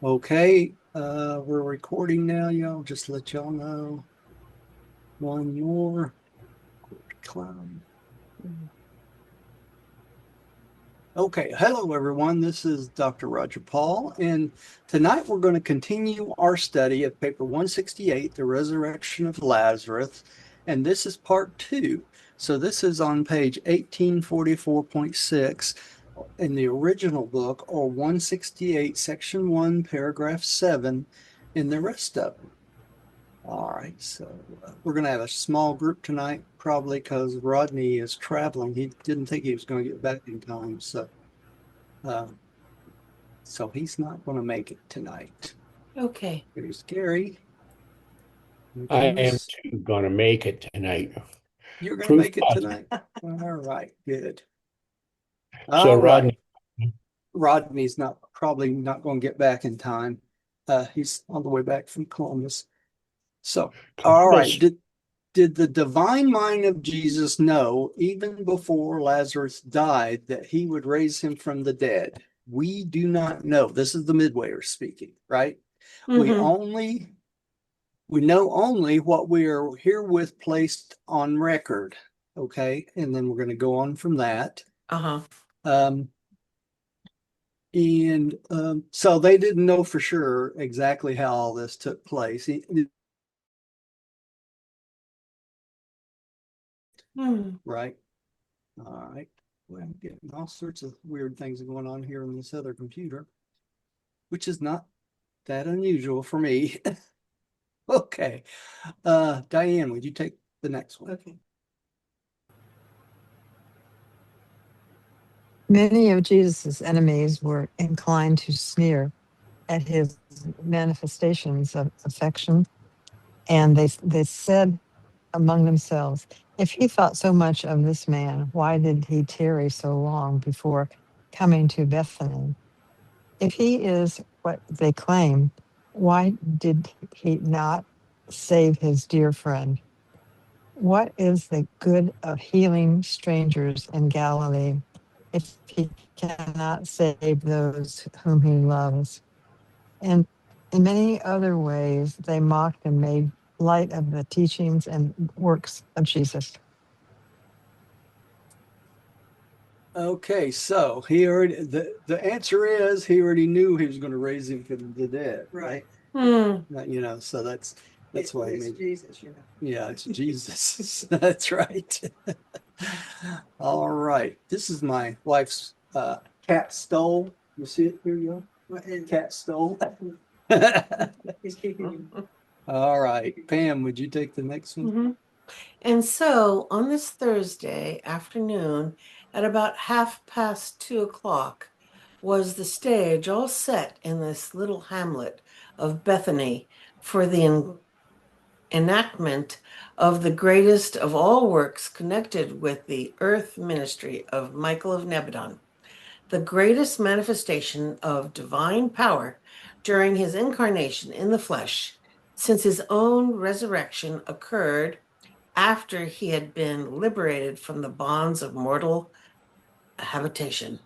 Okay, we're recording now, y'all. Just to let y'all know. One more clown. Okay, hello everyone. This is Dr. Roger Paul, and tonight we're going to continue our study of paper 168, The Resurrection of Lazarus, and this is part 2. So this is on page 1844.6 in the original book, or 168, section 1, paragraph 7 in the rest of them. All right, so we're going to have a small group tonight, probably because Rodney is traveling. He didn't think he was going to get back in time, uh, so he's not going to make it tonight. Okay. Here's Gary. Here I am comes. too gonna make it tonight. You're going to Proof make it positive. tonight. All right, good. So All right, Rodney, Rodney's not probably not going to get back in time. He's on the way back from Columbus. So, all right, Columbus. did the divine mind of Jesus know, even before Lazarus died, that he would raise him from the dead? We do not know. This is the midwayer speaking, right? We Mm-hmm. only we know only what we are herewith placed on record. Okay, and then we're going to go on from that. Uh-huh. Um, and so they didn't know for sure exactly how all this took place. Hmm. Right? All right. Well, I'm getting all sorts of weird things going on here on this other computer, which is not that unusual for me. Okay. Diane, would you take the next one? Okay. Many of Jesus' enemies were inclined to sneer at his manifestations of affection, and they said among themselves, "If he thought so much of this man, why did he tarry so long before coming to Bethany? If he is what they claim, why did he not save his dear friend? What is the good of healing strangers in Galilee if he cannot save those whom he loves?" And in many other ways, they mocked and made light of the teachings and works of Jesus. Okay, so he already the answer is he already knew he was going to raise him from the dead, right? Hmm. So that's why he made Jesus, Yeah, it's Jesus. That's right. All right. This is my wife's cat stole. You see it here, you cat stole. All right. Pam, would you take the next one? Mm-hmm. And so on this Thursday afternoon at about 2:30 was the stage all set in this little hamlet of Bethany for the enactment of the greatest of all works connected with the earth ministry of Michael of Nebadon, the greatest manifestation of divine power during his incarnation in the flesh, since his own resurrection occurred after he had been liberated from the bonds of mortal habitation.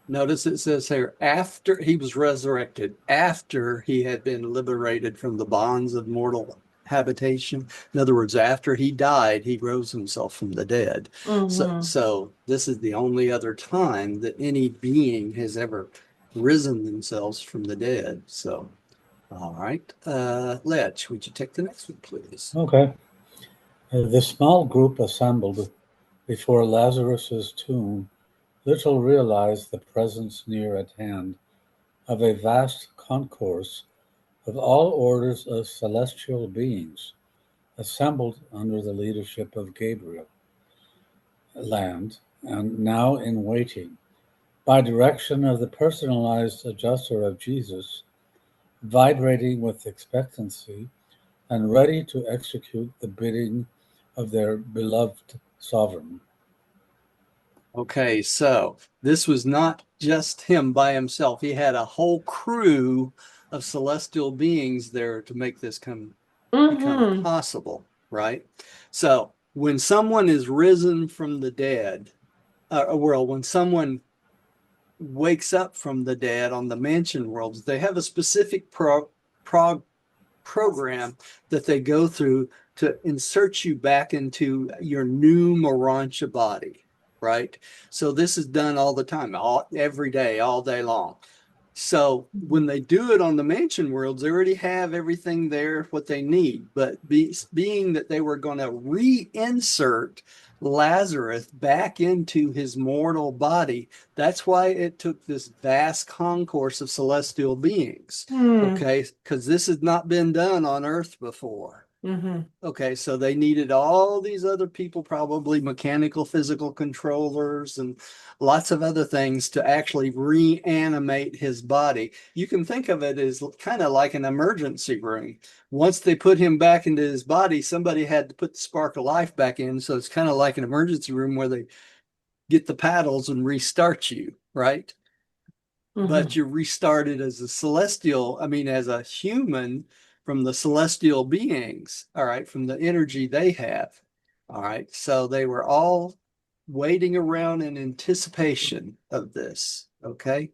Notice it says here, after he was resurrected, after he had been liberated from the bonds of mortal habitation. In other words, after he died, he rose himself from the dead. Mm-hmm. So this is the only other time that any being has ever risen themselves from the dead. So, all right. Letch, would you take the next one, please? Okay. The small group assembled before Lazarus's tomb little realized the presence near at hand of a vast concourse of all orders of celestial beings assembled under the leadership of Gabriel, land, and now in waiting, by direction of the personalized adjuster of Jesus, vibrating with expectancy and ready to execute the bidding of their beloved sovereign. Okay, so this was not just him by himself. He had a whole crew of celestial beings there to make this become Mm-hmm. possible, right? So when someone is risen from the dead, when someone wakes up from the dead on the mansion worlds, they have a specific program that they go through to insert you back into your new Urantia body, right? So this is done all the time, every day, all day long. So when they do it on the mansion worlds, they already have everything there, what they need. But being that they were going to reinsert Lazarus back into his mortal body, that's why it took this vast concourse of celestial beings. Okay, because this has not been done on Earth before. Okay, so they needed all these other people, probably mechanical, physical controllers, and lots of other things to actually reanimate his body. You can think of it as kind of like an emergency room. Once they put him back into his body, somebody had to put the spark of life back in. So it's kind of like an emergency room where they get the paddles and restart you, right? But you're restarted as a celestial, as a human from the celestial beings, all right, from the energy they have. All right. So they were all waiting around in anticipation of this. Okay.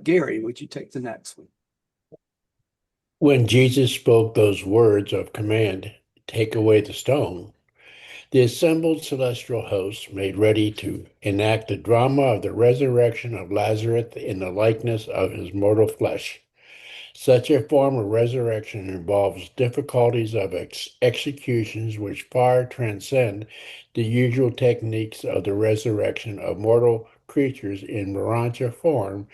Gary, would you take the next one? When Jesus spoke those words of command, take away the stone, the assembled celestial hosts made ready to enact the drama of the resurrection of Lazarus in the likeness of his mortal flesh. Such a form of resurrection involves difficulties of executions which far transcend the usual techniques of the resurrection of mortal creatures in Urantia form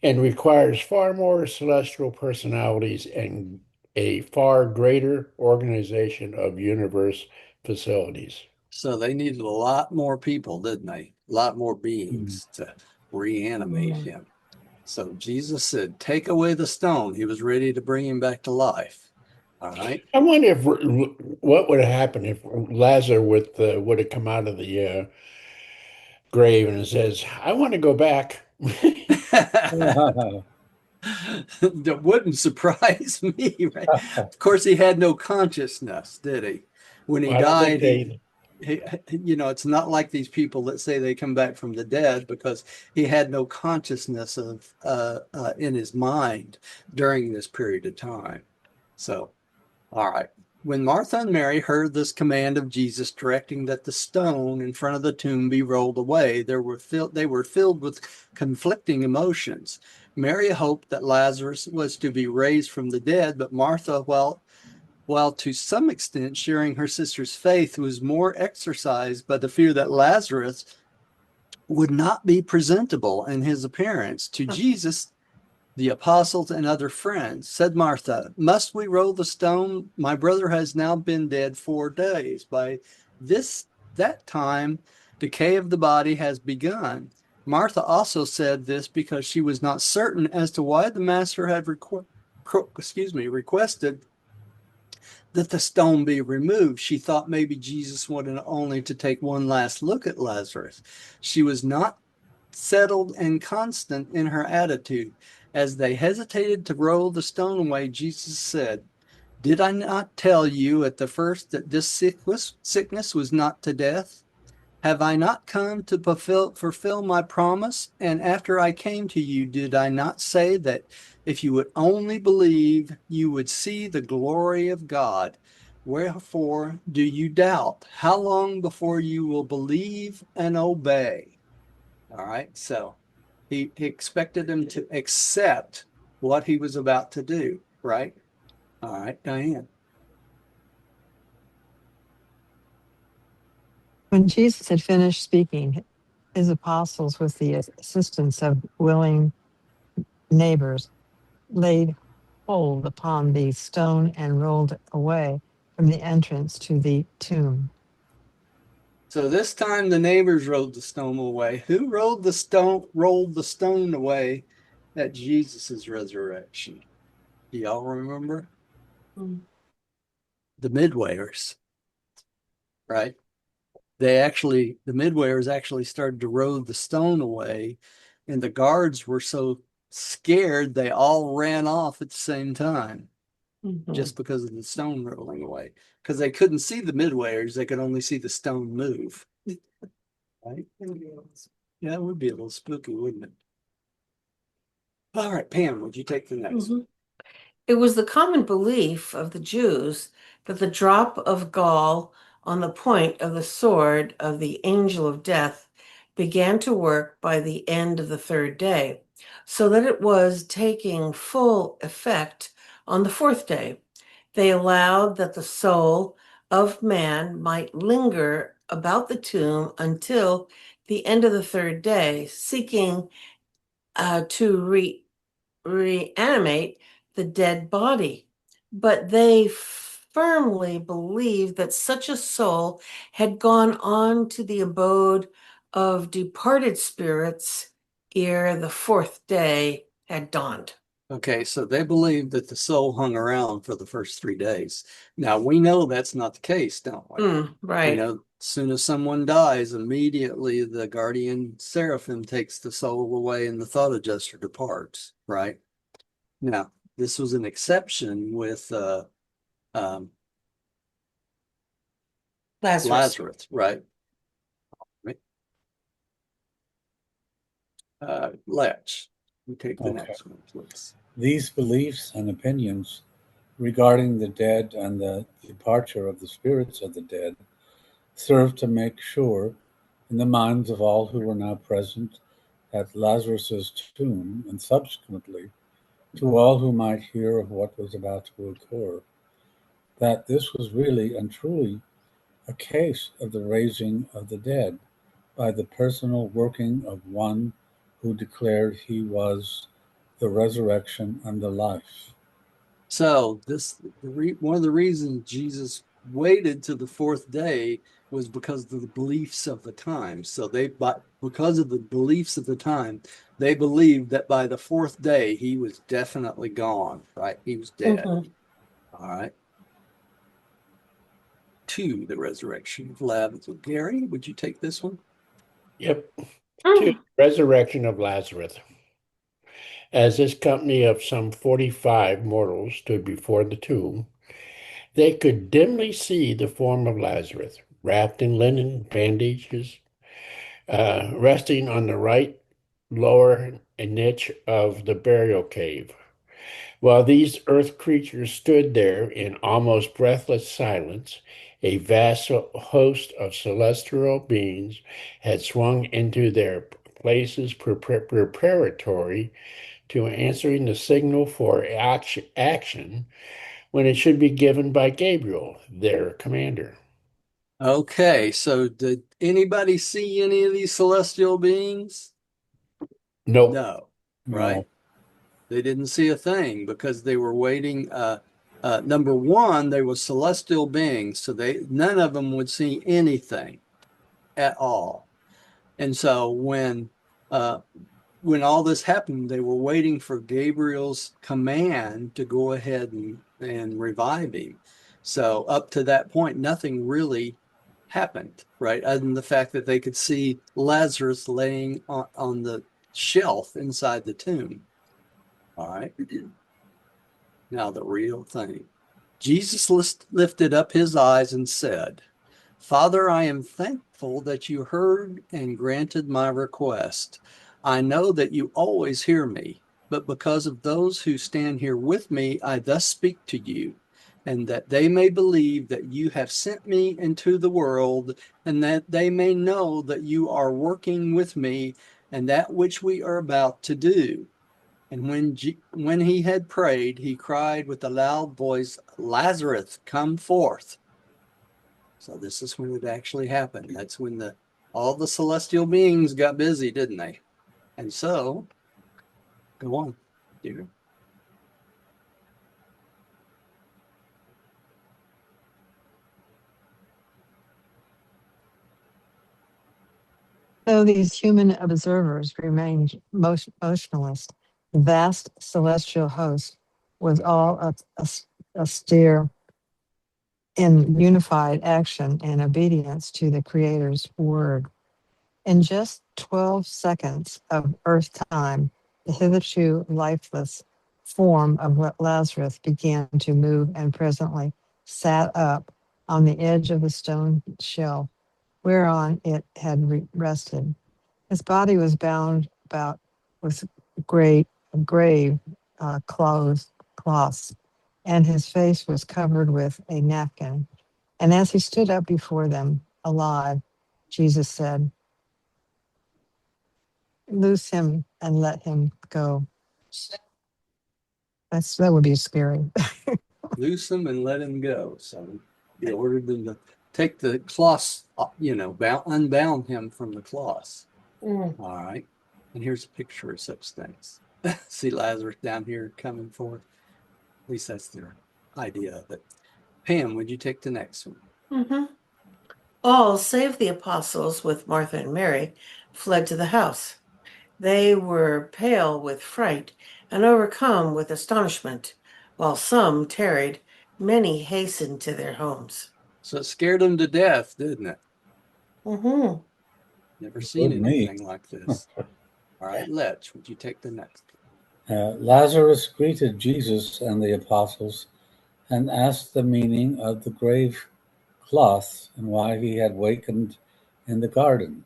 and requires far more celestial personalities and a far greater organization of universe facilities. So they needed a lot more people, didn't they? A lot more beings to reanimate him. So Jesus said, take away the stone. He was ready to bring him back to life. All right. I wonder if what would have happened if Lazarus would have come out of the grave and says, "I want to go back." That wouldn't surprise me, right? Of course, he had no consciousness, did he? When he I don't think died, they. it's not like these people that say they come back from the dead, because he had no consciousness of in his mind during this period of time. So, all right. When Martha and Mary heard this command of Jesus directing that the stone in front of the tomb be rolled away, they were filled with conflicting emotions. Mary hoped that Lazarus was to be raised from the dead, but Martha, while to some extent sharing her sister's faith, was more exercised by the fear that Lazarus would not be presentable in his appearance to Jesus, the apostles, and other friends. Said Martha, must we roll the stone? My brother has now been dead 4 days. By that time, decay of the body has begun. Martha also said this because she was not certain as to why the master had requested that the stone be removed. She thought maybe Jesus wanted only to take one last look at Lazarus. She was not settled and constant in her attitude. As they hesitated to roll the stone away, Jesus said, did I not tell you at the first that this sickness was not to death? Have I not come to fulfill my promise? And after I came to you, did I not say that if you would only believe, you would see the glory of God? Wherefore do you doubt? How long before you will believe and obey? All right. So he expected him to accept what he was about to do, right? All right, Diane. When Jesus had finished speaking, his apostles, with the assistance of willing neighbors, laid hold upon the stone and rolled away from the entrance to the tomb. So this time the neighbors rolled the stone away. Who rolled the stone away at Jesus's resurrection? Do y'all remember? The midwayers, right? The midwayers actually started to roll the stone away, and the guards were so scared they all ran off at the same time, just because of the stone rolling away. Because they couldn't see the midwayers, they could only see the stone move. Right? Yeah, it would be a little spooky, wouldn't it? All right, Pam, would you take the next one? It was the common belief of the Jews that the drop of gall on the point of the sword of the angel of death began to work by the end of the third day, so that it was taking full effect on the fourth day. They allowed that the soul of man might linger about the tomb until the end of the third day, seeking to reanimate the dead body. But they firmly believed that such a soul had gone on to the abode of departed spirits ere the fourth day had dawned. Okay, so they believe that the soul hung around for the first 3 days. Now we know that's not the case, don't we? We Right. know as soon as someone dies, immediately the guardian seraphim takes the soul away and the thought adjuster departs, right? Now, this was an exception with um, Lazarus, right? Let's we take the Okay. next one, please. These beliefs and opinions regarding the dead and the departure of the spirits of the dead serve to make sure in the minds of all who were now present at Lazarus's tomb, and subsequently to all who might hear of what was about to occur, that this was really and truly a case of the raising of the dead by the personal working of one who declared he was the resurrection and the life. So one of the reasons Jesus waited to the fourth day was because of the beliefs of the time. So because of the beliefs of the time, they believed that by the fourth day he was definitely gone, right? He was dead. Mhm. All right. 2, the resurrection of Lazarus. Gary, would you take this one? Yep. 2, resurrection of Lazarus. As this company of some 45 mortals stood before the tomb, they could dimly see the form of Lazarus, wrapped in linen bandages, resting on the right lower niche of the burial cave. While these earth creatures stood there in almost breathless silence, a vast host of celestial beings had swung into their places preparatory to answering the signal for action when it should be given by Gabriel, their commander. Okay, so did anybody see any of these celestial beings? Nope. No, right? No. They didn't see a thing because they were waiting. Number one, they were celestial beings, so none of them would see anything at all. And so uh, when all this happened, they were waiting for Gabriel's command to go ahead and revive him. So up to that point, nothing really happened, right? Other than the fact that they could see Lazarus laying on the shelf inside the tomb. All right. Now the real thing. Jesus lifted up his eyes and said, Father, I am thankful that you heard and granted my request. I know that you always hear me, but because of those who stand here with me, I thus speak to you, and that they may believe that you have sent me into the world, and that they may know that you are working with me and that which we are about to do. And when he had prayed, he cried with a loud voice, Lazarus, come forth. So this is when it actually happened. That's when all the celestial beings got busy, didn't they? And so, go on, dear. Though these human observers remained motionless, the vast celestial host was all austere in unified action and obedience to the Creator's word. In just 12 seconds of Earth time, the hitherto lifeless form of Lazarus began to move and presently sat up on the edge of the stone shelf whereon it had rested. His body was bound about with gray cloths, and his face was covered with a napkin. And as he stood up before them, alive, Jesus said, "Loose him and let him go." That would be scary. Loose him and let him go. So he ordered them to take the cloths, unbound him from the cloths. Mm. All right. And here's a picture of such things. See Lazarus down here coming forth. At least that's their idea of it. Pam, would you take the next one? Mm-hmm. All, save the apostles with Martha and Mary, fled to the house. They were pale with fright and overcome with astonishment, while some tarried. Many hastened to their homes. So it scared them to death, didn't it? Mm-hmm. Never seen Good me. anything like this. All right, Letch, would you take the next? Lazarus greeted Jesus and the apostles and asked the meaning of the grave cloths and why he had wakened in the garden.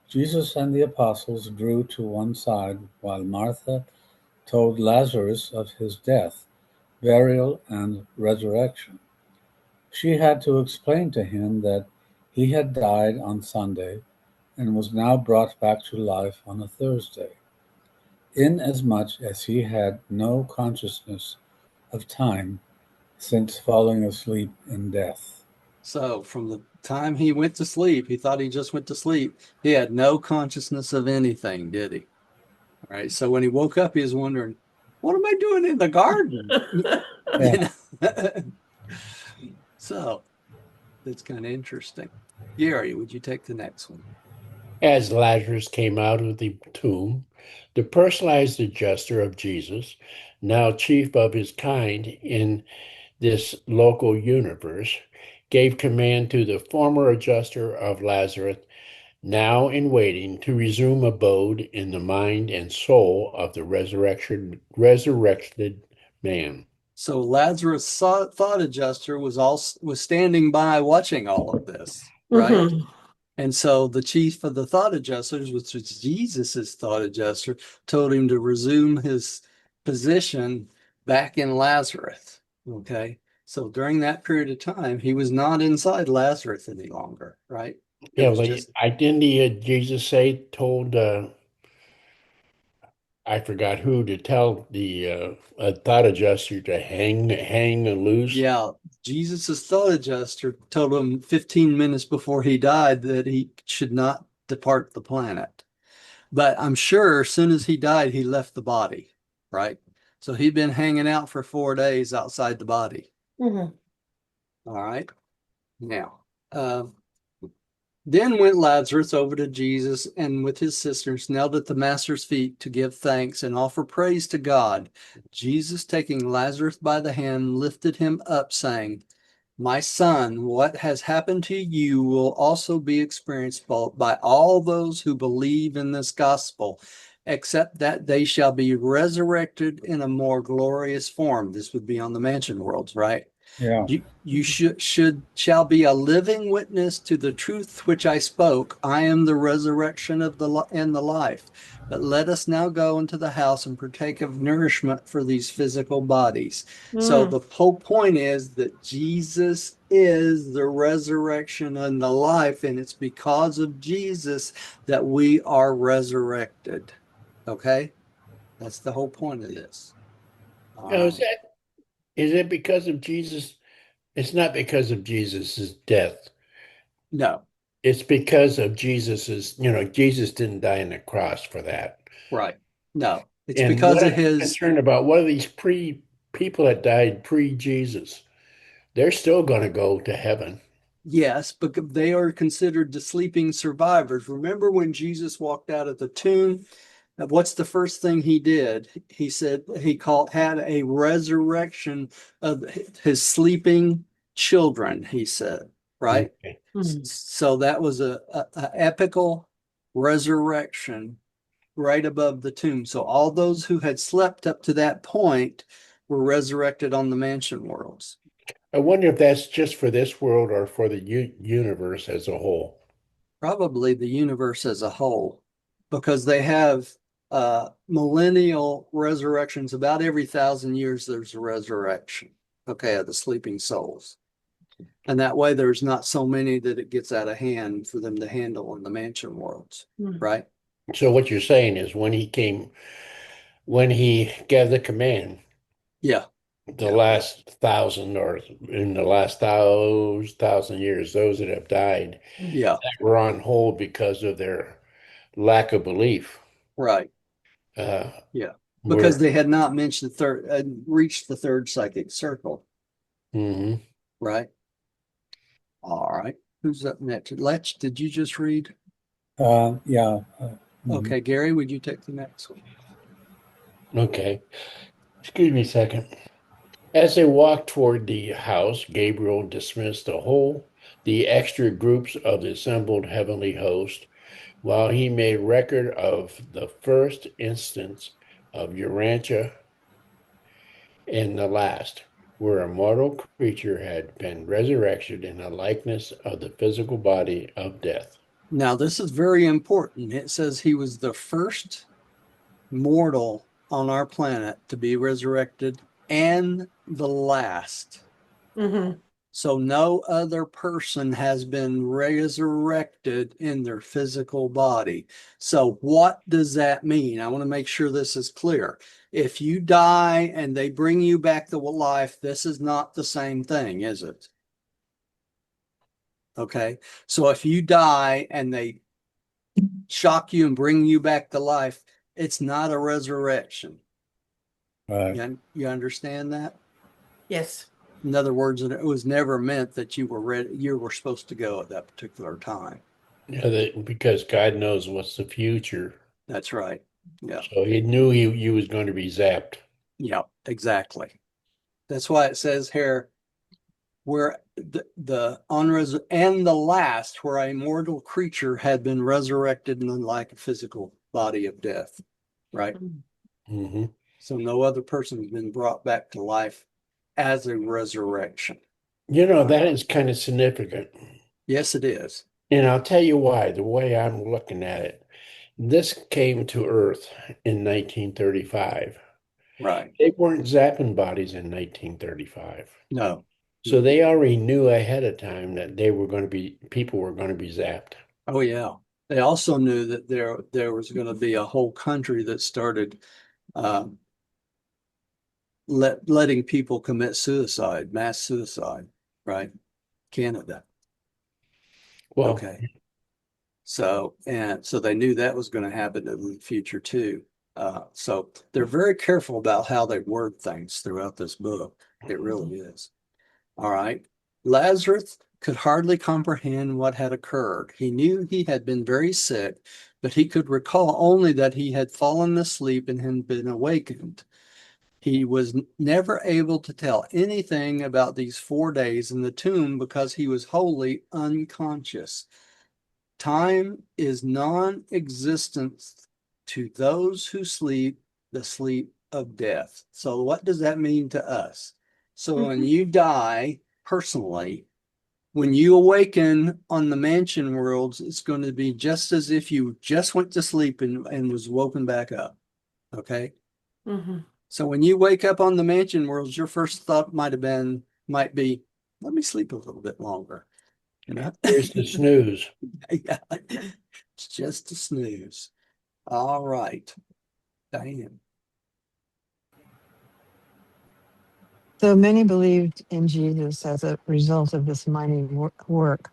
Jesus and the apostles drew to one side while Martha told Lazarus of his death, burial, and resurrection. She had to explain to him that he had died on Sunday and was now brought back to life on a Thursday, inasmuch as he had no consciousness of time since falling asleep in death. So from the time he went to sleep, he thought he just went to sleep. He had no consciousness of anything, did he? All right. So when he woke up, he was wondering, what am I doing in the garden? Yeah. So that's kind of interesting. Gary, would you take the next one? As Lazarus came out of the tomb, the personalized adjuster of Jesus, now chief of his kind in this local universe, gave command to the former adjuster of Lazarus, now in waiting, to resume abode in the mind and soul of the resurrected man. So Lazarus' thought adjuster was standing by watching all of this, right? Mm-hmm. And so the chief of the thought adjusters, which was Jesus's thought adjuster, told him to resume his position back in Lazarus. Okay. So during that period of time, he was not inside Lazarus any longer, right? It Yeah, was like just, I didn't Jesus say told I forgot who to tell the thought adjuster to hang loose. yeah, Jesus's thought adjuster told him 15 minutes before he died that he should not depart the planet. But I'm sure as soon as he died, he left the body, right? So he'd been hanging out for 4 days outside the body. Mm-hmm. All right. Now, then went Lazarus over to Jesus and with his sisters knelt at the master's feet to give thanks and offer praise to God. Jesus, taking Lazarus by the hand, lifted him up, saying, "My son, what has happened to you will also be experienced by all those who believe in this gospel, except that they shall be resurrected in a more glorious form." This would be on the mansion worlds, right? Yeah. You shall be a living witness to the truth which I spoke. I am the resurrection and the life. But let us now go into the house and partake of nourishment for these physical bodies. So Mm. the whole point is that Jesus is the resurrection and the life, and it's because of Jesus that we are resurrected. Okay? That's the whole point of this. All Now, right. is it because of Jesus? It's not because of Jesus's death. No, It's because of Jesus didn't die on the cross for that. right. No, it's And because what of I'm his. concerned about, what are these people that died pre-Jesus? They're still going to go to heaven. Yes, but they are considered the sleeping survivors. Remember when Jesus walked out of the tomb? What's the first thing he did? He said had a resurrection of his sleeping children, he said, right? Okay. Mm. So that was a epical resurrection right above the tomb. So all those who had slept up to that point were resurrected on the mansion worlds. I wonder if that's just for this world or for the universe as a whole. Probably the universe as a whole. because they have millennial resurrections. About every 1,000 years, there's a resurrection, okay, of the sleeping souls. And that way, there's not so many that it gets out of hand for them to handle in the mansion worlds, right? So what you're saying is when he gave the command, Yeah. the last 1,000 or in the last 1,000 years, those that have died Yeah. that were on hold because of their lack of belief. Right. Uh, Yeah. were Because they had not mentioned reached the third psychic circle, mhm. right? All right. Who's up next? Letch, did you just read? Yeah. Okay, Gary, would you take the next one? Okay. Excuse me a second. As they walked toward the house, Gabriel dismissed the extra groups of the assembled heavenly host, while he made record of the first instance of Urantia and the last, where a mortal creature had been resurrected in the likeness of the physical body of death. Now, this is very important. It says he was the first mortal on our planet to be resurrected and the last. Mm-hmm. So no other person has been resurrected in their physical body. So what does that mean? I want to make sure this is clear. If you die and they bring you back to life, this is not the same thing, is it? Okay. So if you die and they shock you and bring you back to life, it's not a resurrection. Right. You understand that? Yes. In other words, it was never meant that you were ready, you were supposed to go at that particular time. Yeah, because God knows what's the future. That's right. Yeah. So he knew he was going to be zapped. Yeah, exactly. That's why it says here, where the unres and the last, where a mortal creature had been resurrected in like a physical body of death, right? Mm-hmm. So no other person has been brought back to life as a resurrection. You know, that is kind of significant. Yes, it is. And I'll tell you why, the way I'm looking at it. This came to Earth in 1935. Right. They weren't zapping bodies in 1935. No. So they already knew ahead of time that people were going to be zapped. Oh yeah. They also knew that there was going to be a whole country that started letting people commit suicide, mass suicide, right? Canada. Well, Okay. So they knew that was going to happen in the future too. So they're very careful about how they word things throughout this book. It really is. All right. Lazarus could hardly comprehend what had occurred. He knew he had been very sick, but he could recall only that he had fallen asleep and had been awakened. He was never able to tell anything about these 4 days in the tomb because he was wholly unconscious. Time is non-existent to those who sleep the sleep of death. So what does that mean to us? So when you die personally, when you awaken on the mansion worlds, it's going to be just as if you just went to sleep and was woken back up. Okay. Mm-hmm. So when you wake up on the mansion worlds, your first thought might be, let me sleep a little bit longer. You know? here's the snooze. Yeah. It's just a snooze. All right. Diane. Though many believed in Jesus as a result of this mighty work,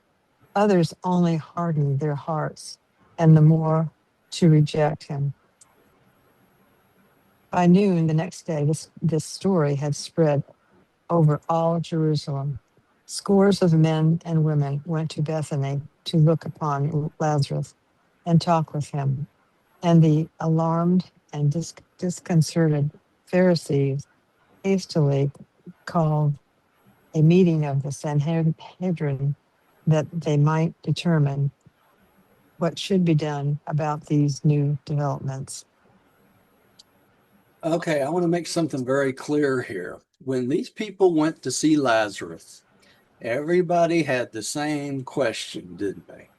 others only hardened their hearts and the more to reject him. By noon the next day, this story had spread over all Jerusalem. Scores of men and women went to Bethany to look upon Lazarus and talk with him. And the alarmed and disconcerted Pharisees hastily called a meeting of the Sanhedrin that they might determine what should be done about these new developments. Okay, I want to make something very clear here. When these people went to see Lazarus, everybody had the same question, didn't they?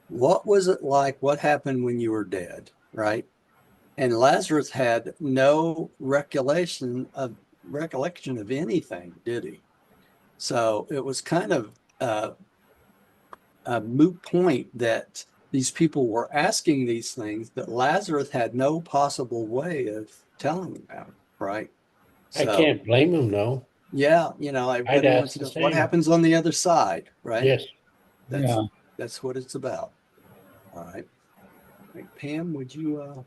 What was it like? What happened when you were dead? right? And Lazarus had no recollection of anything, did he? So it was kind of a moot point that these people were asking these things that Lazarus had no possible way of telling about, right? I So can't blame him, though. yeah, I'd everybody wants ask to the know what same. happens on the other side, right? Yes. That's Yeah. that's what it's about. All right. Right. Pam, would you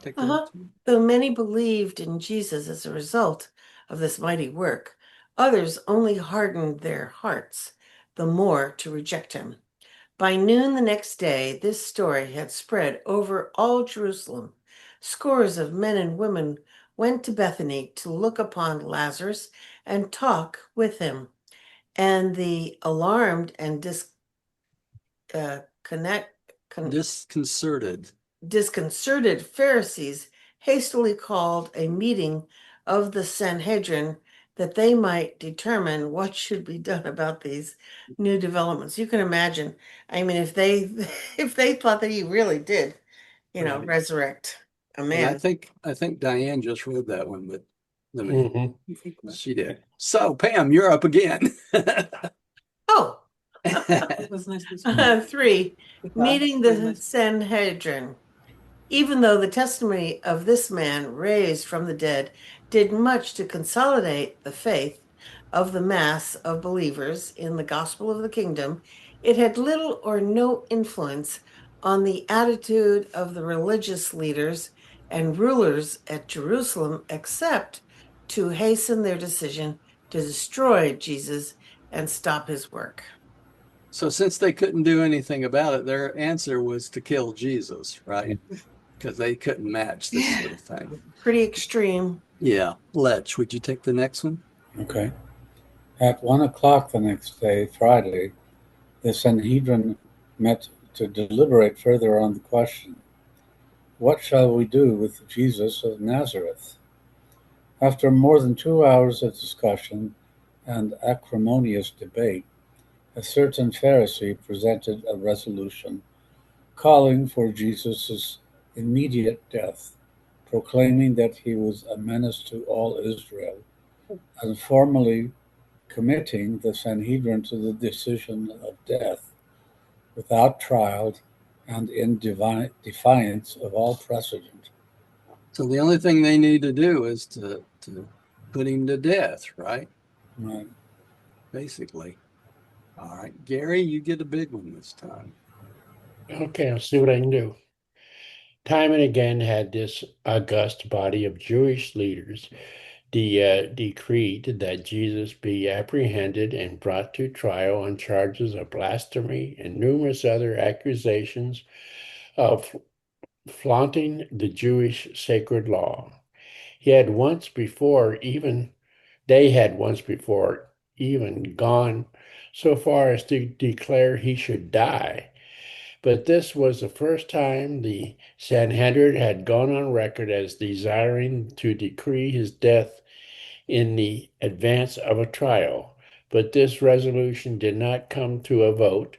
take the Uh-huh. next one? Though many believed in Jesus as a result of this mighty work, others only hardened their hearts the more to reject him. By noon the next day, this story had spread over all Jerusalem. Scores of men and women went to Bethany to look upon Lazarus and talk with him. And the alarmed and disconnect, Disconcerted. disconcerted Pharisees hastily called a meeting of the Sanhedrin that they might determine what should be done about these new developments. You can imagine, I mean, if they if they thought that he really did, Right. resurrect a And I man. think Diane just read that one, but let me. Hmm. She did. So Pam, you're up again. Oh, It was nice to see you. 3, meeting Very the nice. Sanhedrin. Even though the testimony of this man raised from the dead did much to consolidate the faith of the mass of believers in the gospel of the kingdom, it had little or no influence on the attitude of the religious leaders and rulers at Jerusalem, except to hasten their decision to destroy Jesus and stop his work. So since they couldn't do anything about it, their answer was to kill Jesus, right? Because they couldn't match this sort of thing. Pretty extreme. Yeah. Lech, would you take the next one? Okay. At 1 o'clock the next day, Friday, the Sanhedrin met to deliberate further on the question, what shall we do with Jesus of Nazareth? After more than 2 hours of discussion and acrimonious debate, a certain Pharisee presented a resolution calling for Jesus' immediate death, proclaiming that he was a menace to all Israel, and formally committing the Sanhedrin to the decision of death without trial and in defiance of all precedent. So the only thing they need to do is to put him to death, right? Right. Basically. All right. Gary, you get a big one this time. Okay, I'll see what I can do. Time and again had this august body of Jewish leaders decreed that Jesus be apprehended and brought to trial on charges of blasphemy and numerous other accusations of flaunting the Jewish sacred law. He had once before even They had once before even gone so far as to declare he should die. But this was the first time the Sanhedrin had gone on record as desiring to decree his death in the advance of a trial. But this resolution did not come to a vote,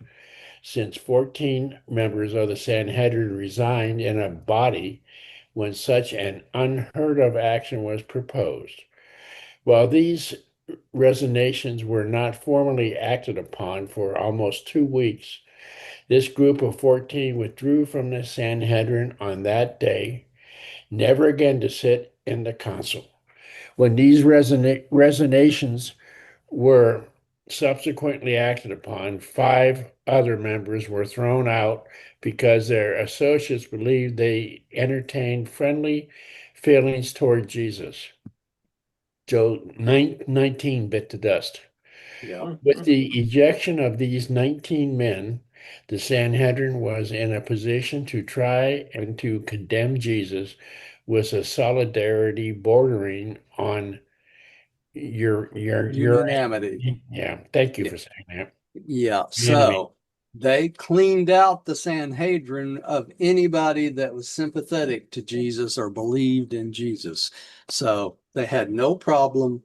since 14 members of the Sanhedrin resigned in a body when such an unheard of action was proposed. While these resignations were not formally acted upon for almost 2 weeks, this group of 14 withdrew from the Sanhedrin on that day, never again to sit in the council. When these resignations were subsequently acted upon, 5 other members were thrown out because their associates believed they entertained friendly feelings toward Jesus. Joe 19 bit to dust. Yeah. With the ejection of these 19 men, the Sanhedrin was in a position to try and to condemn Jesus with a solidarity bordering on your Unanimity. yeah. Thank you Yeah. for saying that. Yeah. Enemy. So they cleaned out the Sanhedrin of anybody that was sympathetic to Jesus or believed in Jesus. So they had no problem,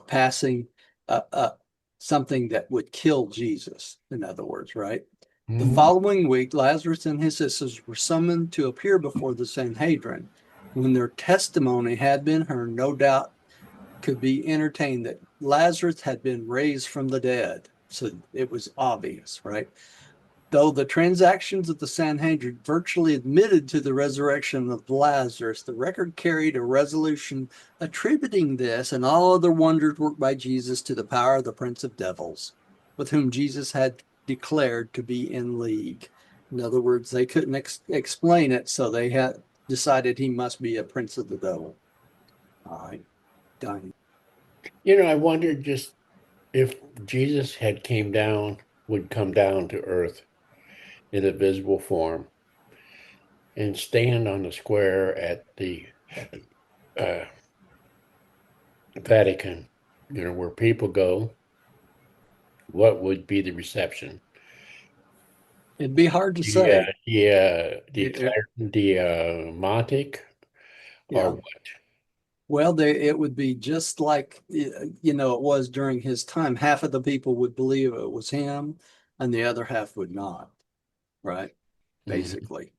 passing uh, uh, something that would kill Jesus, in other words, right? The Mhm. following week, Lazarus and his sisters were summoned to appear before the Sanhedrin. When their testimony had been heard, no doubt could be entertained that Lazarus had been raised from the dead. So it was obvious, right? Though the transactions of the Sanhedrin virtually admitted to the resurrection of Lazarus, the record carried a resolution attributing this and all other wonders worked by Jesus to the power of the prince of devils, with whom Jesus had declared to be in league. In other words, they couldn't explain it, so they had decided he must be a prince of the devil. All right, done. I wondered just if Jesus would come down to earth in a visible form and stand on the square at the uh, Vatican, where people go, what would be the reception? It'd be hard to The say. Montic or Yeah. what? Well, it would be just like it was during his time. Half of the people would believe it was him, and the other half would not. Right? Mhm. Basically,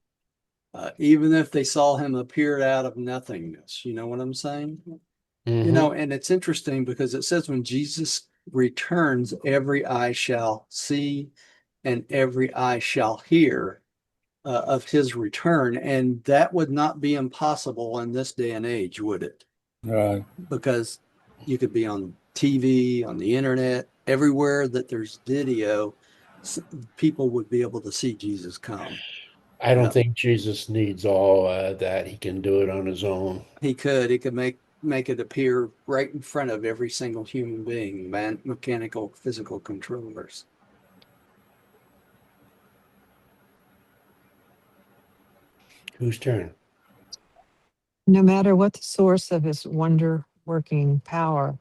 even if they saw him appear out of nothingness, you know what I'm saying? Mhm. And it's interesting because it says when Jesus returns, every eye shall see, and every eye shall hear of his return, and that would not be impossible in this day and age, would it? Right. Because you could be on TV, on the internet, everywhere that there's video, people would be able to see Jesus come. I don't Yeah, think Jesus needs all that. He can do it on his own. he could make it appear right in front of every single human being, man, mechanical, physical controllers. Whose turn? No matter what the source of his wonder working power,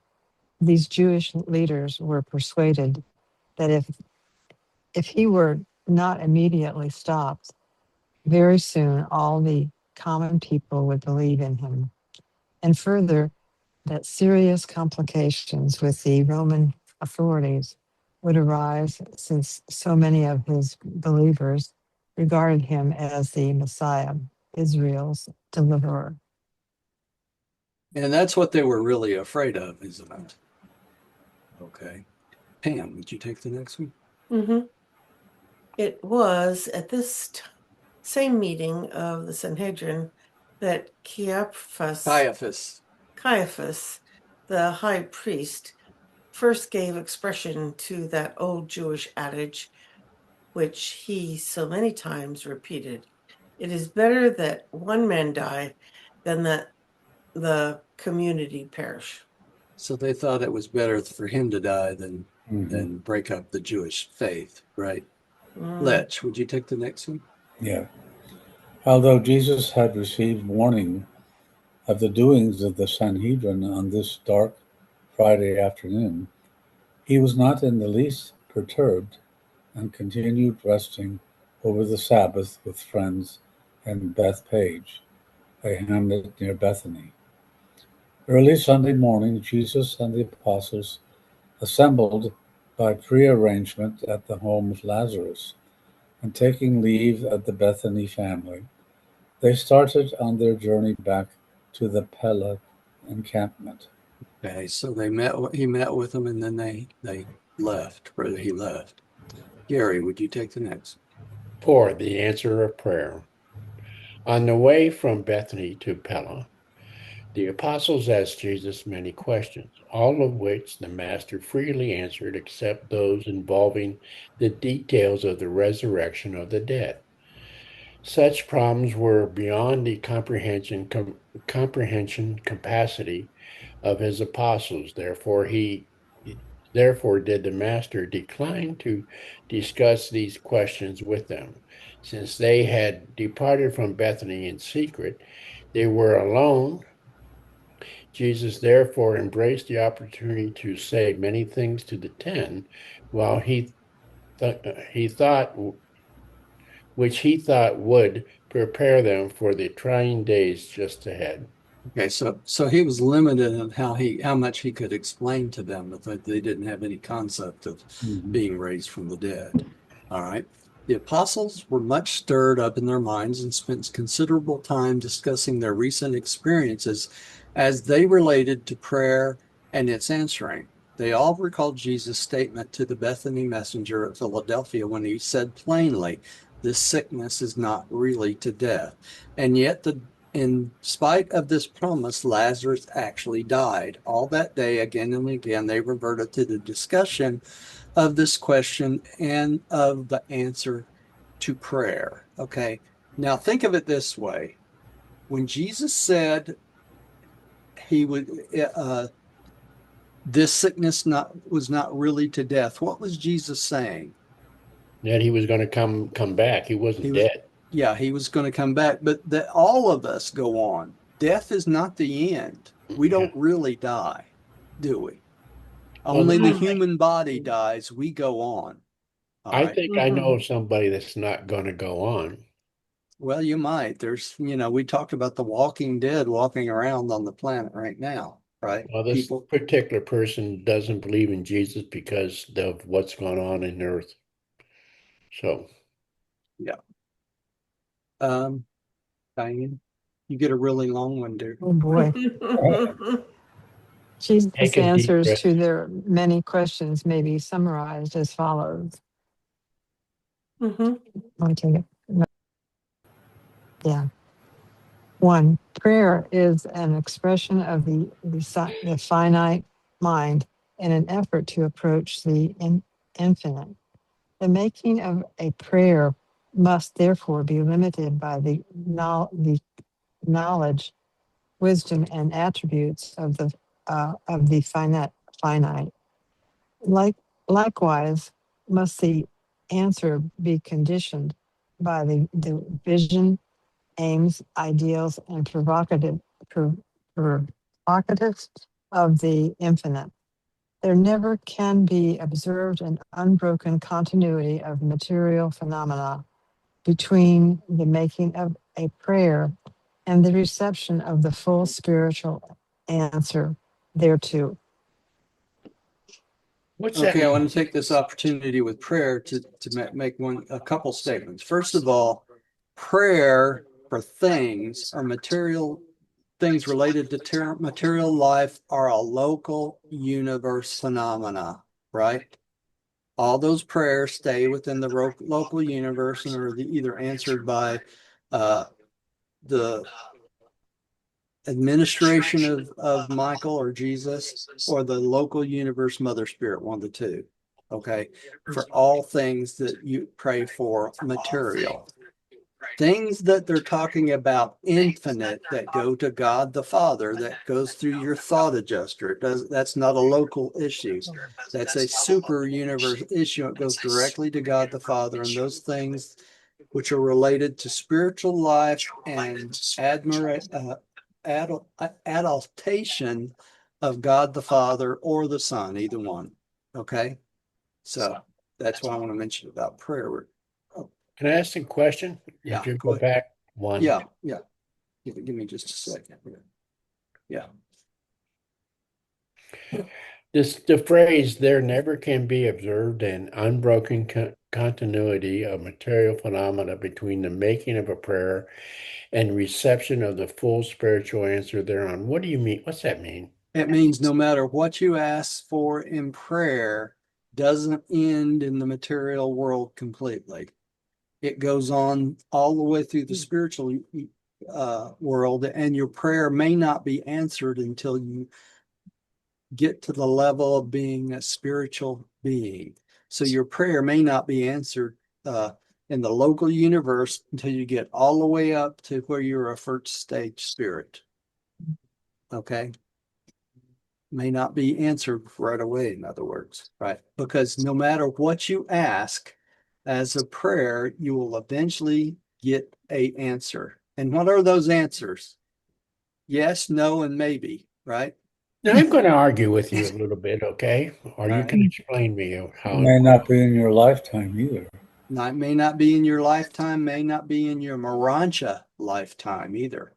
these Jewish leaders were persuaded that if he were not immediately stopped, very soon all the common people would believe in him. And further, that serious complications with the Roman authorities would arise since so many of his believers regarded him as the Messiah, Israel's deliverer. And that's what they were really afraid of, isn't it? Okay. Pam, would you take the next one? Mm-hmm. It was at this same meeting of the Sanhedrin that Caiaphas, the high priest, first gave expression to that old Jewish adage, which he so many times repeated. It is better that one man die than that the community perish. So they thought it was better for him to die than Hmm. break up the Jewish faith, right? Mm. Letch, would you take the next one? Yeah. Although Jesus had received warning of the doings of the Sanhedrin on this dark Friday afternoon, he was not in the least perturbed and continued resting over the Sabbath with friends in Bethpage, a hamlet near Bethany. Early Sunday morning, Jesus and the apostles assembled by prearrangement at the home of Lazarus, and taking leave of the Bethany family, they started on their journey back to the Pella encampment. Okay, so he met with them and then they left, or he left. Gary, would you take the next? 4, the answer of prayer. On the way from Bethany to Pella, the apostles asked Jesus many questions, all of which the Master freely answered except those involving the details of the resurrection of the dead. Such problems were beyond the comprehension capacity of his apostles. Therefore did the Master decline to discuss these questions with them. Since they had departed from Bethany in secret, they were alone. Jesus therefore embraced the opportunity to say many things to the 10, while he thought which he thought would prepare them for the trying days just ahead. Okay, so he was limited in how much he could explain to them, but they didn't have any concept of Mhm. being raised from the dead. All right. The apostles were much stirred up in their minds and spent considerable time discussing their recent experiences as they related to prayer and its answering. They all recalled Jesus' statement to the Bethany messenger at Philadelphia when he said plainly, "This sickness is not really to death." And yet, in spite of this promise, Lazarus actually died. All that day, again and again, they reverted to the discussion of this question and of the answer to prayer. Okay. Now think of it this way. When Jesus said he would, this sickness was not really to death, what was Jesus saying? That he was going to come back. He wasn't He was, dead. yeah, he was going to come back, but that all of us go on. Death is not the end. We Yeah. don't really die, do we? Well, Only the human body dies. We go on. All I right. think I know somebody that's not going to go on. Well, you might. We talked about the walking dead walking around on the planet right now, right? Well, this People, particular person doesn't believe in Jesus because of what's going on in earth. So, yeah. Um, Diane, you get a really long one, dude. Oh boy. Jesus' take a deep answers breath. to their many questions may be summarized as follows. Mhm. Let me take it. Yeah. 1. Prayer is an expression of the finite mind in an effort to approach the infinite. The making of a prayer must therefore be limited by the knowledge, wisdom, and attributes of the finite. Like likewise, must the answer be conditioned by the vision, aims, ideals, and provocatives of the infinite. There never can be observed an unbroken continuity of material phenomena between the making of a prayer and the reception of the full spiritual answer thereto. What's that? Okay, I want to take this opportunity with prayer to make a couple statements. First of all, prayer for things or material things related to material life are a local universe phenomena, right? All those prayers stay within the local universe and are either answered by uh, the administration of Michael or Jesus or the local universe mother spirit, one of the two. Okay. For all things that you pray for material. Things that they're talking about infinite that go to God the Father, that goes through your thought adjuster. That's not a local issue. That's a super universe issue. It goes directly to God the Father, and those things which are related to spiritual life and adultation of God the Father or the Son, either one. Okay. So that's what I want to mention about prayer. Oh, Can I ask a question? yeah, If you go go ahead. back one. Yeah, yeah. Give me just a second. Yeah. The phrase "there never can be observed an unbroken continuity of material phenomena between the making of a prayer and reception of the full spiritual answer thereon." What do you mean? What's that mean? It means no matter what you ask for in prayer doesn't end in the material world completely. It goes on all the way through the spiritual world, and your prayer may not be answered until you get to the level of being a spiritual being. So your prayer may not be answered in the local universe until you get all the way up to where you're a first stage spirit. Okay. May not be answered right away, in other words, right? Because no matter what you ask as a prayer, you will eventually get a answer. And what are those answers? Yes, no, and maybe, right? Now, I'm going to argue with you a little bit, okay? Or All you right. can explain me It how. may not be in your lifetime either. May not be in your lifetime, may not be in your Urantia lifetime either.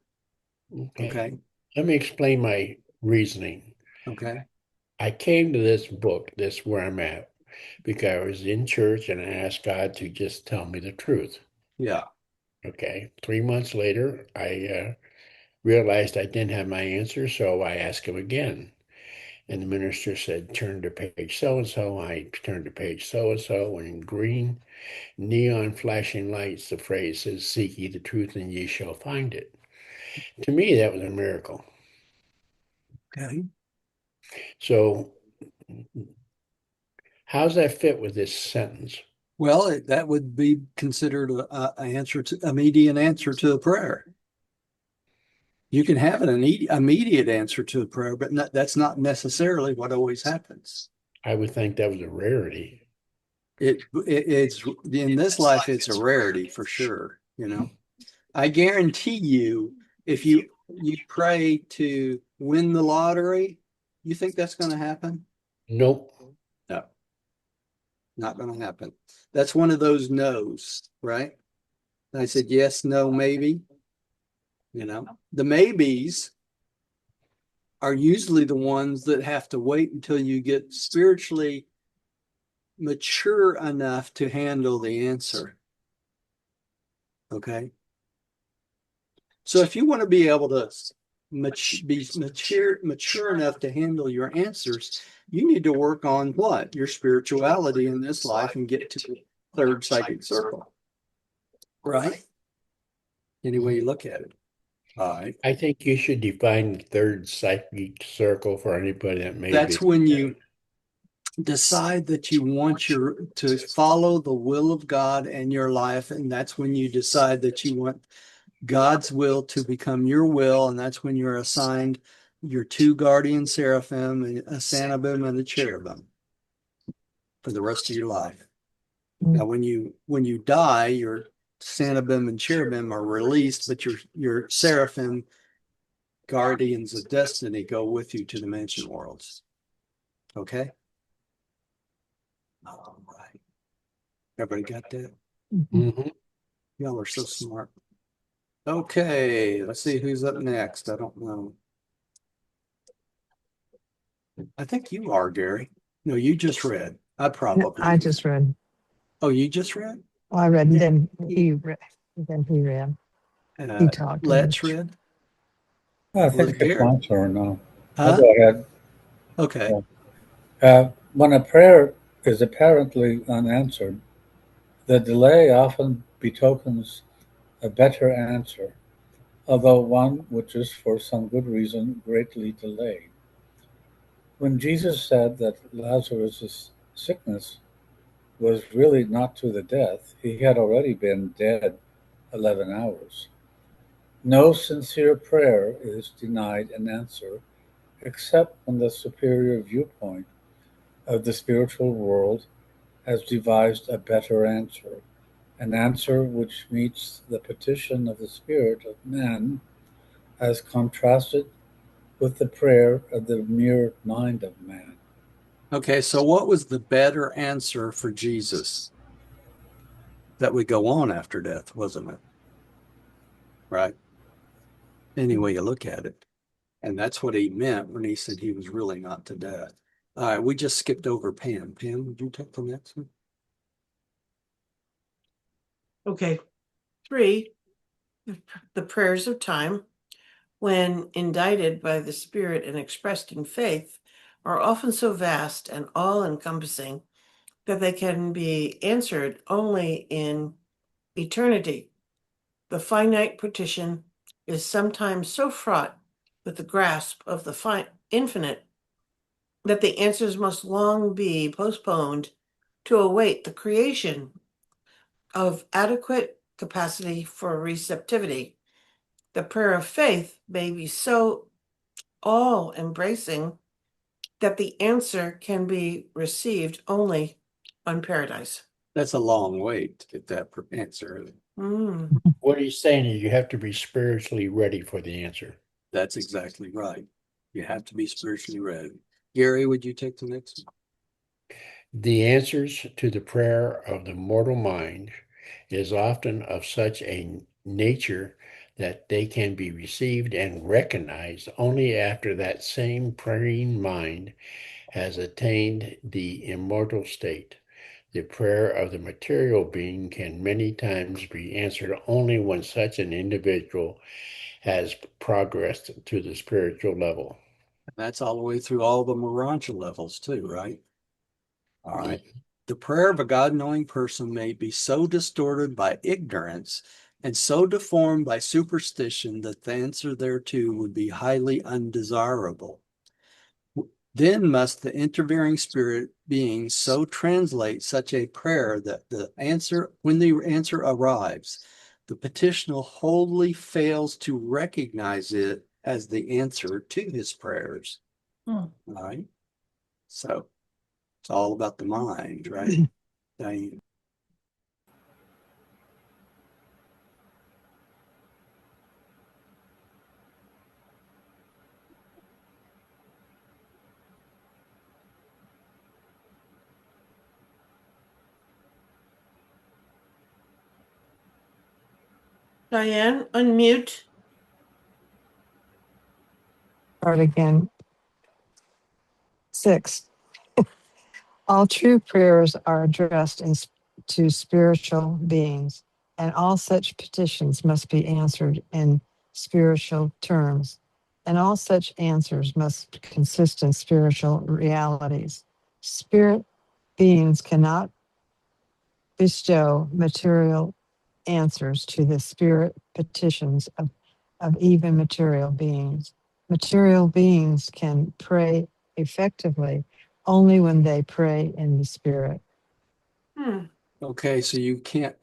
Okay. Okay. Let me explain my reasoning. Okay. I came to this book, this where I'm at, because I was in church and I asked God to just tell me the truth. Yeah. Okay. 3 months later, I realized I didn't have my answer, so I asked him again. And the minister said, turn to page so and so. I turned to page so and so, and in green, neon flashing lights, the phrase says, seek ye the truth and ye shall find it. To me, that was a miracle. Okay. So, how's that fit with this sentence? Well, that would be considered a answer to immediate answer to a prayer. You can have an immediate answer to a prayer, but that's not necessarily what always happens. I would think that was a rarity. It's in this life, it's a rarity for sure. You know, I guarantee you, if you pray to win the lottery, you think that's going to happen? Nope. No, not going to happen. That's one of those no's, right? And I said yes, no, maybe. You know, the maybes are usually the ones that have to wait until you get spiritually mature enough to handle the answer. Okay. So if you want to be able to be mature enough to handle your answers, you need to work on what? Your spirituality in this life and get to the third psychic circle. Right? Any way you look at it. All right. I think you should define the third psychic circle for anybody that may That's be. when you decide that you want to follow the will of God in your life, and that's when you decide that you want God's will to become your will, and that's when you're assigned your two guardian seraphim, a sandabim and a cherubim for the rest of your life. Now, when you die, your sandabim and cherubim are released, but your seraphim, guardians of destiny, go with you to the mansion worlds. Okay. All right. Everybody got that? Mhm. Y'all are so smart. Okay, let's see who's up next. I don't know. I think you are, Gary. No, you just read. I No, probably I read. just read. Oh, you just read? Well, I read, and then he read. Then he read. He talked. Let's read. I Was think it's Gary? my turn now. I'll Huh? go ahead. Okay. When a prayer is apparently unanswered, the delay often betokens a better answer, although one which is for some good reason greatly delayed. When Jesus said that Lazarus' sickness was really not to the death, he had already been dead 11 hours. No sincere prayer is denied an answer except when the superior viewpoint of the spiritual world has devised a better answer, an answer which meets the petition of the spirit of man as contrasted with the prayer of the mere mind of man. Okay, so what was the better answer for Jesus? That would go on after death, wasn't it? Right? Any way you look at it. And that's what he meant when he said he was really not to death. All right, we just skipped over Pam. Pam, would you take the next one? Okay. 3, the prayers of time, when indited by the Spirit and expressed in faith, are often so vast and all-encompassing that they can be answered only in eternity. The finite petition is sometimes so fraught with the grasp of the infinite that the answers must long be postponed to await the creation of adequate capacity for receptivity. The prayer of faith may be so all embracing that the answer can be received only on paradise. That's a long wait to get that answer. What he's saying is you have to be spiritually ready for the answer. That's exactly right. You have to be spiritually ready. Gary, would you take the next one? The answers to the prayer of the mortal mind is often of such a nature that they can be received and recognized only after that same praying mind has attained the immortal state. The prayer of the material being can many times be answered only when such an individual has progressed to the spiritual level. That's all the way through all the Urantia levels too, right? All right. The prayer of a God-knowing person may be so distorted by ignorance and so deformed by superstition that the answer thereto would be highly undesirable. Then must the interfering spirit being so translate such a prayer that when the answer arrives, the petitioner wholly fails to recognize it as the answer to his prayers. All right. So it's all about the mind, right? Diane. Diane, unmute. Start again. 6. All true prayers are addressed to spiritual beings, and all such petitions must be answered in spiritual terms, and all such answers must consist in spiritual realities. Spirit beings cannot bestow material answers to the spirit petitions of even material beings. Material beings can pray effectively only when they pray in the spirit. Okay, so you can't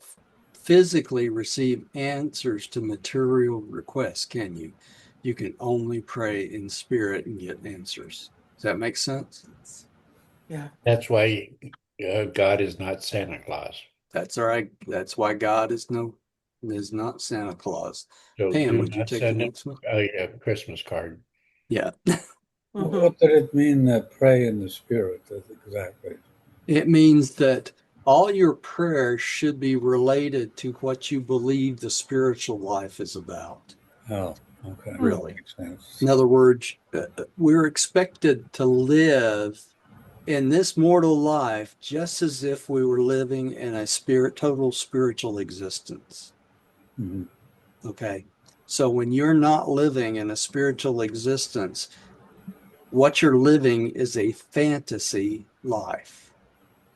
physically receive answers to material requests, can you? You can only pray in spirit and get answers. Does that make sense? Yeah. That's why God is not Santa Claus. That's all right. That's why God is not Santa Claus. So Pam, do would you not take the send him next one? a Christmas card. Yeah. What did it mean, pray in the spirit, exactly? It means that all your prayers should be related to what you believe the spiritual life is about. Oh, okay. Really. Makes sense. In other words, we're expected to live in this mortal life just as if we were living in a total spiritual existence. Mhm. Okay. So when you're not living in a spiritual existence, what you're living is a fantasy life.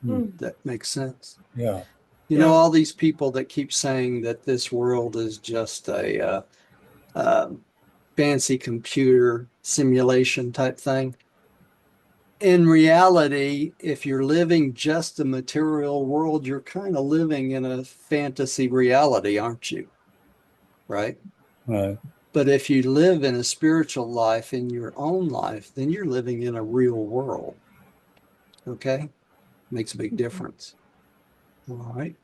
That makes sense. Yeah. You know, all these people that keep saying that this world is just a fancy computer simulation type thing. In reality, if you're living just a material world, you're kind of living in a fantasy reality, aren't you? Right? Right. But if you live in a spiritual life in your own life, then you're living in a real world. Okay? Makes a big difference. All right.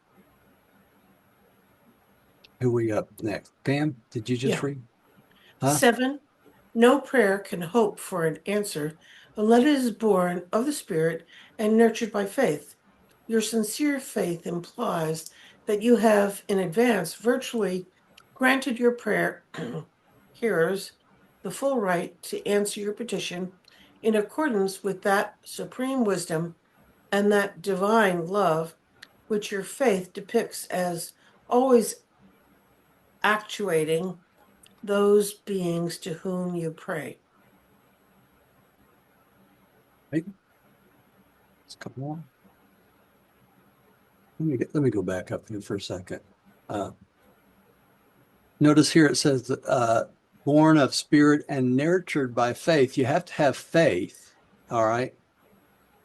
Who we got next? Pam, did you just read? Huh? 7. No prayer can hope for an answer unless it is born of the Spirit and nurtured by faith. Your sincere faith implies that you have in advance virtually granted your prayer hearers the full right to answer your petition in accordance with that supreme wisdom and that divine love which your faith depicts as always actuating those beings to whom you pray. Right. Let's come on. Let me go back up here for a second. Notice here it says that born of spirit and nurtured by faith. You have to have faith, all right,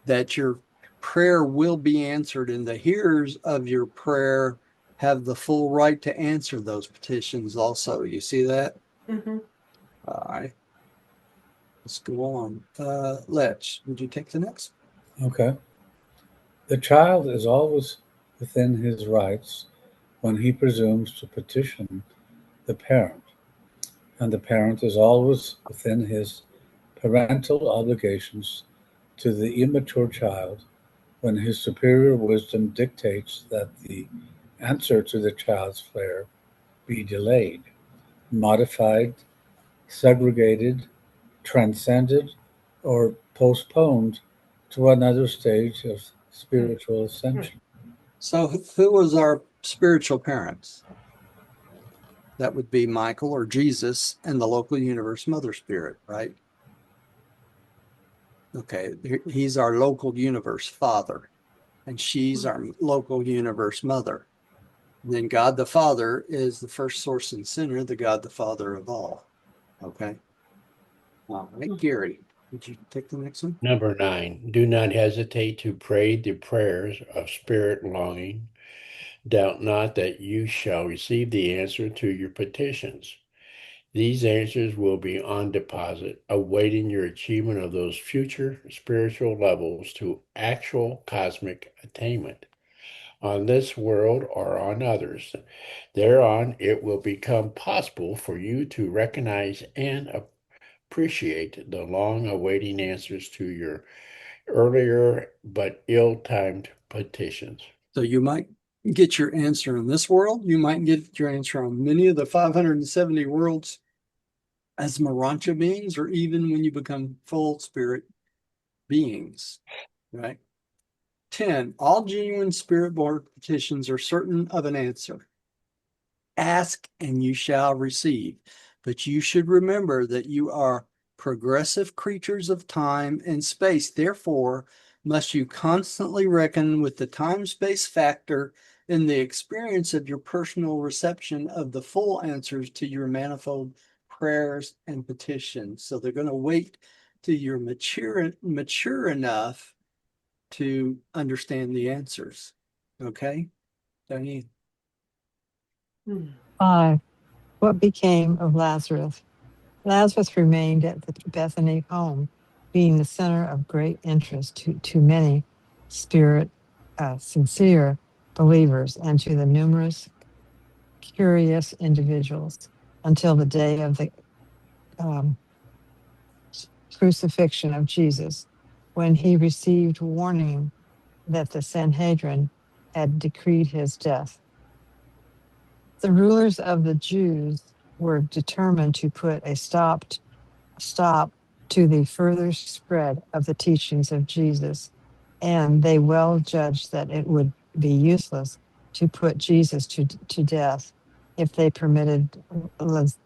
that your prayer will be answered, and the hearers of your prayer have the full right to answer those petitions also. You see that? All right. Let's go on. Letch, would you take the next? Okay. The child is always within his rights when he presumes to petition the parent, and the parent is always within his parental obligations to the immature child when his superior wisdom dictates that the answer to the child's prayer be delayed. modified, segregated, transcended, or postponed to another stage of spiritual ascension. So who was our spiritual parents? That would be Michael or Jesus and the local universe mother spirit, right? Okay, he's our local universe father, and she's our local universe mother. And then God the Father is the first source and center, the God the Father of all. Okay. All right, Gary, would you take the next one? Number 9, do not hesitate to pray the prayers of spirit longing. Doubt not that you shall receive the answer to your petitions. These answers will be on deposit, awaiting your achievement of those future spiritual levels to actual cosmic attainment. On this world or on others, thereon it will become possible for you to recognize and appreciate the long awaiting answers to your earlier but ill-timed petitions. So you might get your answer in this world. You might get your answer on many of the 570 worlds as Urantia beings, or even when you become full spirit beings, right? 10, all genuine spirit born petitions are certain of an answer. Ask and you shall receive. But you should remember that you are progressive creatures of time and space. Therefore, must you constantly reckon with the time-space factor in the experience of your personal reception of the full answers to your manifold prayers and petitions. So they're going to wait till you're mature enough to understand the answers. Okay, Diane? 5. What became of Lazarus? Lazarus remained at the Bethany home, being the center of great interest to many sincere believers and to the numerous curious individuals until the day of the um, crucifixion of Jesus, when he received warning that the Sanhedrin had decreed his death. The rulers of the Jews were determined to put a stop to the further spread of the teachings of Jesus, and they well judged that it would be useless to put Jesus to death if they permitted Lazarus,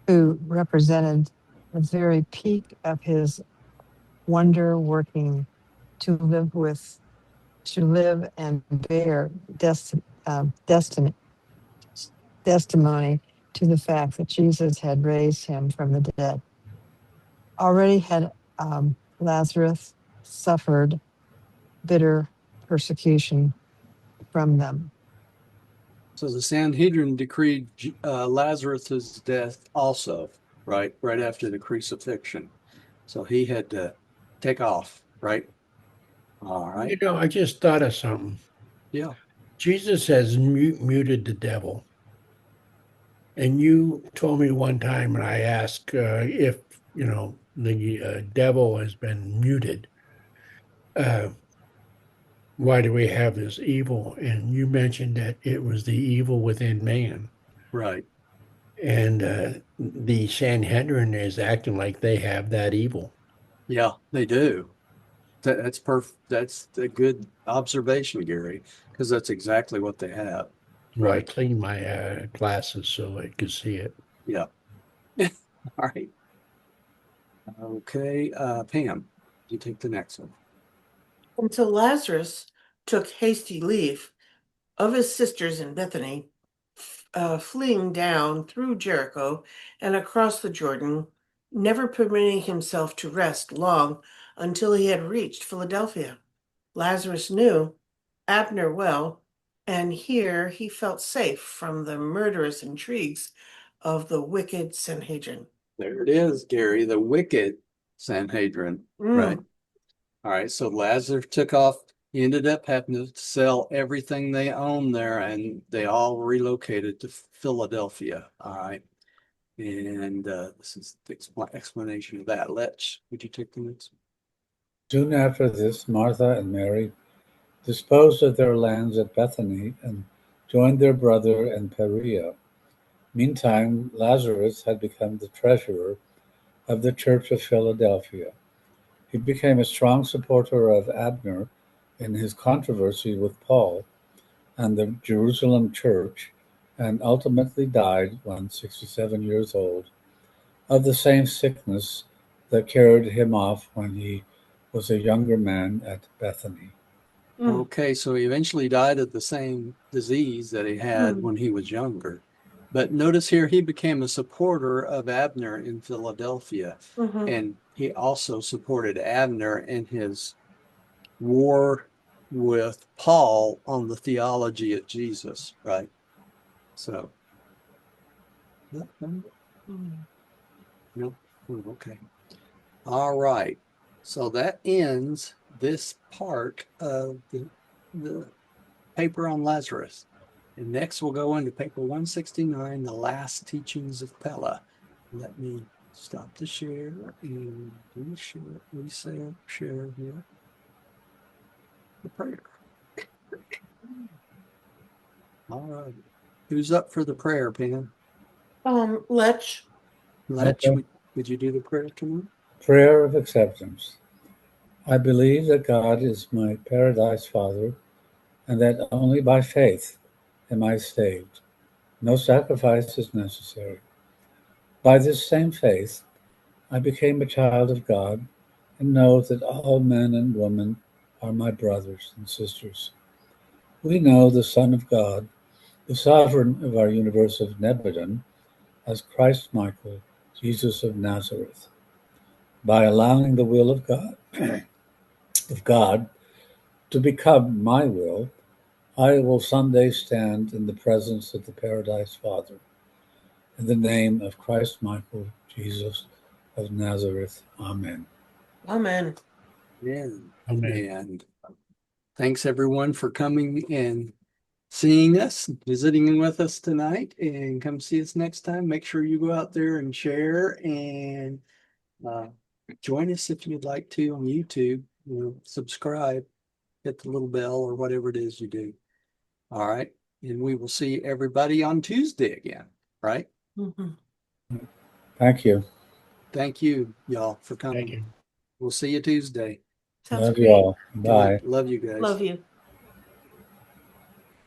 who represented the very peak of his wonder working, to live and bear testimony to the fact that Jesus had raised him from the dead. Already had Lazarus suffered bitter persecution from them. So the Sanhedrin decreed Lazarus's death also, right? Right after the crucifixion. So he had to take off, right? All right. I just thought of something. Yeah. Jesus has muted the devil. And you told me one time, and I asked if, the devil has been muted. Uh, why do we have this evil? And you mentioned that it was the evil within man. Right. And the Sanhedrin is acting like they have that evil. Yeah, they do. That's perfect. That's a good observation, Gary, because that's exactly what they have. Right. I cleaned my glasses so I could see it. Yeah. All right. Okay. Pam, you take the next one. Until Lazarus took hasty leave of his sisters in Bethany, fleeing down through Jericho and across the Jordan, never permitting himself to rest long until he had reached Philadelphia. Lazarus knew Abner well, and here he felt safe from the murderous intrigues of the wicked Sanhedrin. There it is, Gary, the wicked Sanhedrin, right? All right. So Lazarus took off. He ended up having to sell everything they owned there, and they all relocated to Philadelphia. All right. And this is the explanation of that. Would you take the next one? Soon after this, Martha and Mary disposed of their lands at Bethany and joined their brother in Perea. Meantime, Lazarus had become the treasurer of the Church of Philadelphia. He became a strong supporter of Abner in his controversy with Paul and the Jerusalem church, and ultimately died when 67 years old of the same sickness that carried him off when he was a younger man at Bethany. Okay, so he eventually died of the same disease that he had when he was younger. But notice here, he became a supporter of Abner in Philadelphia, and he also supported Abner in his war with Paul on the theology of Jesus, right? So, no, okay. All right. So that ends this part of the paper on Lazarus. And next we'll go into paper 169, the last teachings of Pella. Let me stop the share and reset, share here. The prayer. All right. Who's up for the prayer, Pam? Let's. Letch, Okay. would you do the prayer tonight? Prayer of acceptance. I believe that God is my paradise Father, and that only by faith am I saved. No sacrifice is necessary. By this same faith, I became a child of God and know that all men and women are my brothers and sisters. We know the Son of God, the sovereign of our universe of Nebadon, as Christ Michael, Jesus of Nazareth. By allowing the will of God to become my will, I will someday stand in the presence of the Paradise Father. In the name of Christ Michael, Jesus of Nazareth. Amen. Amen. Amen. Amen. And thanks everyone for coming and seeing us, visiting with us tonight, and come see us next time. Make sure you go out there and share and join us if you'd like to on YouTube. Subscribe, hit the little bell or whatever it is you do. All right. And we will see everybody on Tuesday again, right? Thank you. Thank you, y'all, for coming. Thank you. We'll see you Tuesday. Sounds Love great. you all. Bye. Love you guys. Love you.